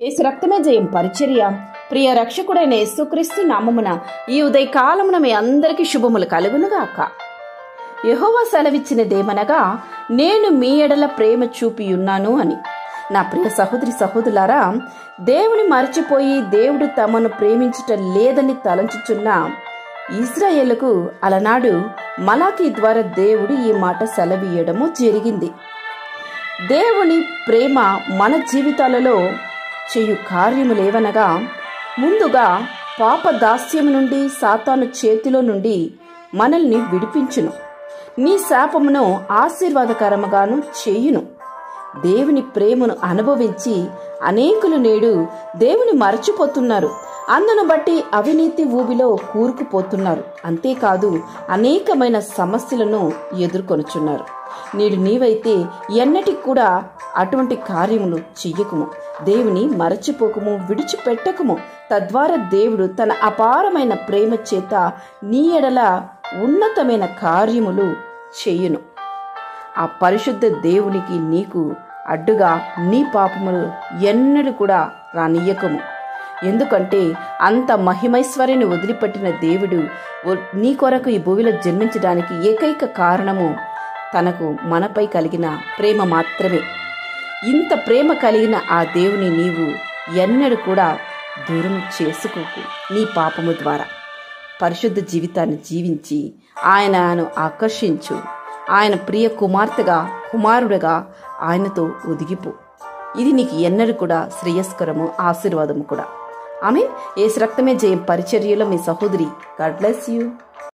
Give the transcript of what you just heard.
యేసు రక్తమే జయం పరిచర్య. ప్రియ రక్షకుడైన యేసుక్రీస్తు నామమున ఈ ఉదయకాలమున మీ అందరికీ శుభములు కలుగునుగాక. యెహోవా సెలవిచ్చినదేమనగా, నేను మీ ఎడల ప్రేమ చూపియున్నాను అని. నా ప్రియ సహోదరి సహోదరులారా, దేవుని మరచిపోయి దేవుడు తమను ప్రేమించుట లేదని తలంచుచున్న ఇశ్రాయేలుకు అలనాడు మలాకీ ద్వారా దేవుడు ఈ మాట సెలవీయడము జరిగింది. దేవుని ప్రేమ మన జీవితాలలో చేయు కార్యములేవనగా, ముందుగా పాప దాస్యము నుండి సాతాను చేతిలో నుండి మనల్ని విడిపించును, నీ శాపమును ఆశీర్వాదకరముగాను చేయును. దేవుని ప్రేమను అనుభవించి అనేకులు నేడు దేవుని మరచిపోతున్నారు. అందును బట్టి అవినీతి ఊబిలో కూరుకుపోతున్నారు. అంతేకాదు అనేకమైన సమస్యలను ఎదుర్కొనుచున్నారు. నేడు నీవైతే ఎన్నటికి కూడా అటువంటి కార్యములు చెయ్యకుము, దేవుని మరచిపోకము, విడిచిపెట్టకము. తద్వారా దేవుడు తన అపారమైన ప్రేమ చేత నీ ఎడల ఉన్నతమైన కార్యములు చేయును. ఆ పరిశుద్ధ దేవునికి నీకు అడ్డుగా నీ పాపములు ఎన్నడూ కూడా రానియ్యకము. ఎందుకంటే అంత మహిమైశ్వర్యాన్ని వదిలిపెట్టిన దేవుడు నీ కొరకు ఈ భూమిలో జన్మించడానికి ఏకైక కారణము తనకు మనపై కలిగిన ప్రేమ మాత్రమే. ఇంత ప్రేమ కలిగిన ఆ దేవుని నీవు ఎన్నడూ కూడా దూరం చేసుకోకు. నీ పాపము ద్వారా పరిశుద్ధ జీవితాన్ని జీవించి ఆయనను ఆకర్షించు. ఆయన ప్రియ కుమార్తెగా, కుమారుడుగా ఆయనతో ఒదిగిపో. ఇది నీకు ఎన్నడూ కూడా శ్రేయస్కరము, ఆశీర్వాదము కూడా. ఆమేన్. యేసు రక్తమే జయం పరిచర్యలో మీ సహోదరి. God bless you.